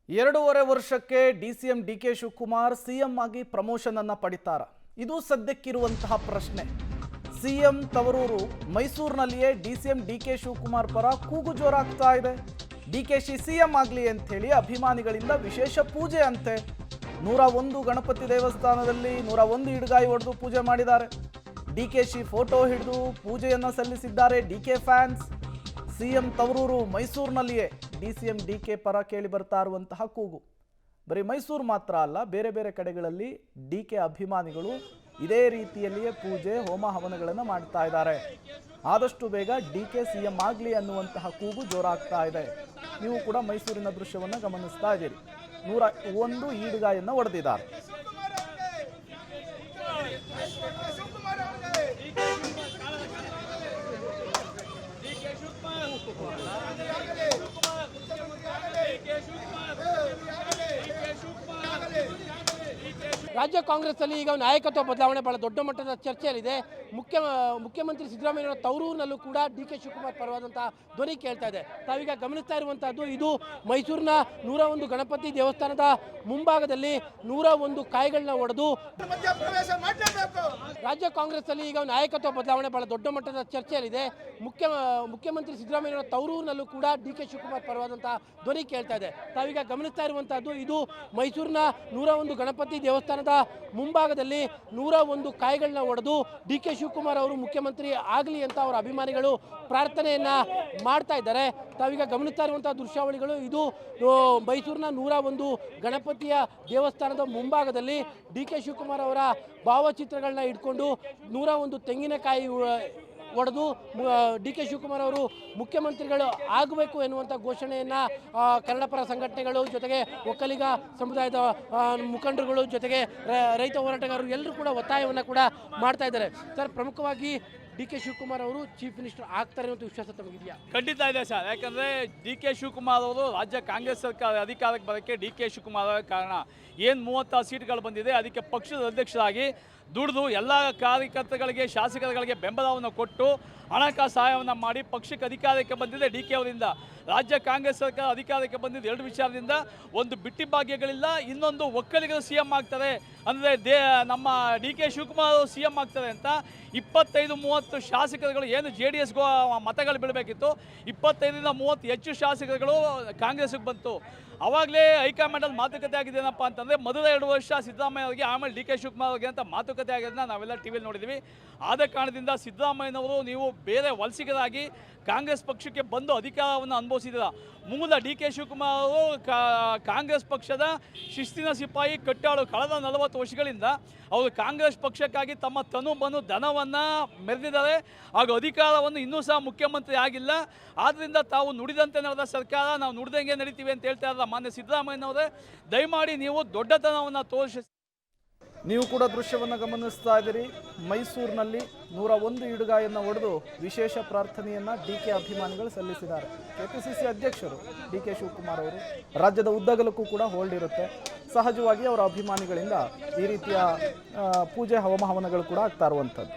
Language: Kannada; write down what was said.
2.5 ವರ್ಷಕ್ಕೆ ಡಿಸಿಎಂ ಡಿಕೆ ಶಿವಕುಮಾರ್ ಸಿಎಂ ಆಗಿ ಪ್ರಮೋಷನ್ ಅನ್ನು ಪಡಿತಾರ? ಇದು ಸದ್ಯಕ್ಕಿರುವಂತಹ ಪ್ರಶ್ನೆ. ಸಿಎಂ ತವರೂರು ಮೈಸೂರಿನಲ್ಲಿಯೇ ಡಿಸಿಎಂ ಡಿಕೆ ಶಿವಕುಮಾರ್ ಪರ ಕೂಗು ಜೋರಾಗ್ತಾ ಇದೆ. ಡಿಕೆಶಿ ಸಿಎಂ ಆಗಲಿ ಅಂತ ಹೇಳಿ ಅಭಿಮಾನಿಗಳಿಂದ ವಿಶೇಷ ಪೂಜೆ ಅಂತೆ. 101 ಗಣಪತಿ ದೇವಸ್ಥಾನದಲ್ಲಿ 101 ಇಡಗಾಯಿ ಹೊಡೆದು ಪೂಜೆ ಮಾಡಿದ್ದಾರೆ. ಡಿಕೆಶಿ ಫೋಟೋ ಹಿಡಿದು ಪೂಜೆಯನ್ನು ಸಲ್ಲಿಸಿದ್ದಾರೆ ಡಿಕೆ ಫ್ಯಾನ್ಸ್. ಸಿಎಂ ತವರೂರು ಮೈಸೂರಿನಲ್ಲಿಯೇ ಡಿಸಿಎಂ ಡಿಕೆ ಪರ ಕೇಳಿ ಬರ್ತಾ ಇರುವಂತಹ ಕೂಗು. ಬರೀ ಮೈಸೂರು ಮಾತ್ರ ಅಲ್ಲ, ಬೇರೆ ಬೇರೆ ಕಡೆಗಳಲ್ಲಿ ಡಿಕೆ ಅಭಿಮಾನಿಗಳು ಇದೇ ರೀತಿಯಲ್ಲಿಯೇ ಪೂಜೆ ಹೋಮ ಹವನಗಳನ್ನು ಮಾಡ್ತಾ ಇದ್ದಾರೆ. ಆದಷ್ಟು ಬೇಗ ಡಿಕೆ ಸಿಎಂ ಆಗಲಿ ಅನ್ನುವಂತಹ ಕೂಗು ಜೋರಾಗ್ತಾ ಇದೆ. ನೀವು ಕೂಡ ಮೈಸೂರಿನ ದೃಶ್ಯವನ್ನು ಗಮನಿಸ್ತಾ ಇದ್ದೀರಿ. 101 ಈಡುಗಾಯನ್ನು ಹೊಡೆದಿದ್ದಾರೆ. ರಾಜ್ಯ ಕಾಂಗ್ರೆಸ್ ಅಲ್ಲಿ ಈಗ ನಾಯಕತ್ವ ಬದಲಾವಣೆ ಬಹಳ ದೊಡ್ಡ ಮಟ್ಟದ ಚರ್ಚೆಯಲ್ಲಿದೆ. ಮುಖ್ಯಮಂತ್ರಿ ಸಿದ್ದರಾಮಯ್ಯ ತವರೂರಿನಲ್ಲೂ ಕೂಡ ಡಿಕೆ ಶಿವಕುಮಾರ್ ಪರವಾದಂತಹ ಧ್ವನಿ ಕೇಳ್ತಾ ಇದೆ. ತಾವೀಗ ಗಮನಿಸ್ತಾ ಇರುವಂತಹದ್ದು ಇದು ಮೈಸೂರಿನ 101 ಗಣಪತಿ ದೇವಸ್ಥಾನದ ಮುಂಭಾಗದಲ್ಲಿ 101 ಕಾಯಿಗಳನ್ನ ಹೊಡೆದು ರಾಜ್ಯ ಕಾಂಗ್ರೆಸ್ ಅಲ್ಲಿ ಈಗ ನಾಯಕತ್ವ ಬದಲಾವಣೆ ಬಹಳ ದೊಡ್ಡ ಮಟ್ಟದ ಚರ್ಚೆಯಲ್ಲಿದೆ. ಮುಖ್ಯಮಂತ್ರಿ ಸಿದ್ದರಾಮಯ್ಯ ತವರೂರಿನಲ್ಲೂ ಕೂಡ ಡಿಕೆ ಶಿವಕುಮಾರ್ ಪರವಾದಂತಹ ಧ್ವನಿ ಕೇಳ್ತಾ ಇದೆ. ತಾವೀಗ ಗಮನಿಸ್ತಾ ಇರುವಂತಹದ್ದು ಇದು ಮೈಸೂರಿನ 101 ಗಣಪತಿ ದೇವಸ್ಥಾನದ ಮುಂಭಾಗದಲ್ಲಿ 101 ಕಾಯಿಗಳನ್ನ ಹೊಡೆದು ಡಿಕೆ ಶಿವಕುಮಾರ್ ಅವರು ಮುಖ್ಯಮಂತ್ರಿ ಆಗಲಿ ಅಂತ ಅವರ ಅಭಿಮಾನಿಗಳು ಪ್ರಾರ್ಥನೆಯನ್ನ ಮಾಡ್ತಾ ಇದ್ದಾರೆ. ತಾವೀಗ ಗಮನಿಸ್ತಾ ಇರುವಂತಹ ದೃಶ್ಯಾವಳಿಗಳು ಇದು ಮೈಸೂರಿನ 101 ಗಣಪತಿಯ ದೇವಸ್ಥಾನದ ಮುಂಭಾಗದಲ್ಲಿ ಡಿಕೆ ಶಿವಕುಮಾರ್ ಅವರ ಭಾವಚಿತ್ರಗಳನ್ನ ಇಟ್ಕೊಂಡು 101 ತೆಂಗಿನಕಾಯಿ ಹೊಡೆದು ಡಿಕೆ ಶಿವಕುಮಾರ್ ಅವರು ಮುಖ್ಯಮಂತ್ರಿಗಳು ಆಗಬೇಕು ಎನ್ನುವಂಥ ಘೋಷಣೆಯನ್ನು ಕನ್ನಡ ಪರ ಸಂಘಟನೆಗಳು ಜೊತೆಗೆ ಒಕ್ಕಲಿಗ ಸಮುದಾಯದ ಮುಖಂಡರುಗಳು ಜೊತೆಗೆ ರೈತ ಹೋರಾಟಗಾರರು ಎಲ್ಲರೂ ಕೂಡ ಒತ್ತಾಯವನ್ನು ಕೂಡ ಮಾಡ್ತಾ ಇದ್ದಾರೆ. ಸರ್, ಪ್ರಮುಖವಾಗಿ ಡಿಕೆ ಶಿವಕುಮಾರ್ ಅವರು ಚೀಫ್ ಮಿನಿಸ್ಟರ್ ಆಗ್ತಾರೆ ಅಂತ ವಿಶ್ವಾಸ ತಮಗಿದೆಯಾ? ಖಂಡಿತ ಇದೆ ಸರ್. ಯಾಕಂದರೆ ಡಿಕೆ ಶಿವಕುಮಾರ್ ಅವರು ರಾಜ್ಯ ಕಾಂಗ್ರೆಸ್ ಸರ್ಕಾರ ಅಧಿಕಾರಕ್ಕೆ ಬರೋಕ್ಕೆ ಡಿಕೆ ಶಿವಕುಮಾರ್ ಕಾರಣ. ಏನು 36 ಸೀಟ್ಗಳು ಬಂದಿದೆ, ಅದಕ್ಕೆ ಪಕ್ಷದ ಅಧ್ಯಕ್ಷರಾಗಿ ದುಡಿದು ಎಲ್ಲ ಕಾರ್ಯಕರ್ತಗಳಿಗೆ ಶಾಸಕರುಗಳಿಗೆ ಬೆಂಬಲವನ್ನು ಕೊಟ್ಟು ಹಣಕಾಸು ಸಹಾಯವನ್ನು ಮಾಡಿ ಪಕ್ಷಕ್ಕೆ ಅಧಿಕಾರಕ್ಕೆ ಬಂದಿದೆ ಡಿ ಕೆ ಅವರಿಂದ. ರಾಜ್ಯ ಕಾಂಗ್ರೆಸ್ ಸರ್ಕಾರ ಅಧಿಕಾರಕ್ಕೆ ಬಂದಿದ್ದು 2 ವಿಚಾರದಿಂದ. ಒಂದು ಬಿಟ್ಟಿ ಭಾಗ್ಯಗಳಿಲ್ಲ, ಇನ್ನೊಂದು ಒಕ್ಕಲಿಗರು ಸಿ ಎಂ ಆಗ್ತಾರೆ ಅಂದರೆ ನಮ್ಮ ಡಿ ಕೆ ಶಿವಕುಮಾರ್ ಅವರು ಸಿ ಎಂ ಆಗ್ತಾರೆ ಅಂತ 25-30 ಶಾಸಕರುಗಳು ಏನು JDS ಮತಗಳು ಬೀಳಬೇಕಿತ್ತು, 25ರಿಂದ 30 ಹೆಚ್ಚು ಶಾಸಕರುಗಳು ಕಾಂಗ್ರೆಸ್ಗೆ ಬಂತು. ಅವಾಗಲೇ ಹೈಕಮಾಂಡಲ್ಲಿ ಮಾತುಕತೆ ಆಗಿದೆ ಏನಪ್ಪ ಅಂತಂದರೆ ಮೊದಲ 2 ವರ್ಷ ಸಿದ್ದರಾಮಯ್ಯ ಅವರಿಗೆ, ಆಮೇಲೆ ಡಿ ಕೆ ಶಿವಕುಮಾರ್ ಅವರಿಗೆ ಅಂತ ಮಾತುಕತೆ ಆಗಿದ್ದನ್ನ ನಾವೆಲ್ಲ ಟಿವಿಯಲ್ಲಿ ನೋಡಿದ್ವಿ. ಆದ ಕಾರಣದಿಂದ ಸಿದ್ದರಾಮಯ್ಯನವರು ನೀವು ಬೇರೆ ವಲಸಿಗರಾಗಿ ಕಾಂಗ್ರೆಸ್ ಪಕ್ಷಕ್ಕೆ ಬಂದು ಅಧಿಕಾರವನ್ನು ಅನುಭವಿಸಿದ್ರ. ಮೂಲ ಡಿ ಕೆ ಶಿವಕುಮಾರ್ ಅವರು ಕಾಂಗ್ರೆಸ್ ಪಕ್ಷದ ಶಿಸ್ತಿನ ಸಿಪಾಯಿ ಕಟ್ಟಾಳು. ಕಳೆದ 40 ವರ್ಷಗಳಿಂದ ಅವರು ಕಾಂಗ್ರೆಸ್ ಪಕ್ಷಕ್ಕಾಗಿ ತಮ್ಮ ತನು ಬನು ಧನವನ್ನು ಮೆರೆದಿದ್ದಾರೆ. ಹಾಗೂ ಅಧಿಕಾರವನ್ನು ಇನ್ನೂ ಸಹ ಮುಖ್ಯಮಂತ್ರಿ ಆಗಿಲ್ಲ. ಆದ್ದರಿಂದ ತಾವು ನುಡಿದಂತೆ ನಡೆದ ಸರ್ಕಾರ, ನಾವು ನುಡಿದಂಗೆ ನಡೀತೀವಿ ಅಂತ ಹೇಳ್ತಾ ಇರಲ್ಲ ಮಾನ್ಯ ಸಿದ್ದರಾಮಯ್ಯನವರೇ. ದಯಮಾಡಿ ನೀವು ದೊಡ್ಡತನವನ್ನು ತೋರಿಸಿ. ನೀವು ಕೂಡ ದೃಶ್ಯವನ್ನು ಗಮನಿಸ್ತಾ ಇದ್ದೀರಿ. ಮೈಸೂರಿನಲ್ಲಿ 101 ಇಡುಗಾಯನ್ನು ಹೊಡೆದು ವಿಶೇಷ ಪ್ರಾರ್ಥನೆಯನ್ನು ಡಿಕೆ ಅಭಿಮಾನಿಗಳು ಸಲ್ಲಿಸಿದ್ದಾರೆ. ಕೆಪಿಸಿಸಿ ಅಧ್ಯಕ್ಷರು ಡಿಕೆ ಶಿವಕುಮಾರ್ ಅವರು ರಾಜ್ಯದ ಉದ್ದಗಲಕ್ಕೂ ಕೂಡ ಹೋಲ್ಡ್ ಇರುತ್ತೆ. ಸಹಜವಾಗಿ ಅವರ ಅಭಿಮಾನಿಗಳಿಂದ ಈ ರೀತಿಯ ಪೂಜೆ ಹೋಮ ಹವನಗಳು ಕೂಡ ಆಗ್ತಾ ಇರುವಂಥದ್ದು.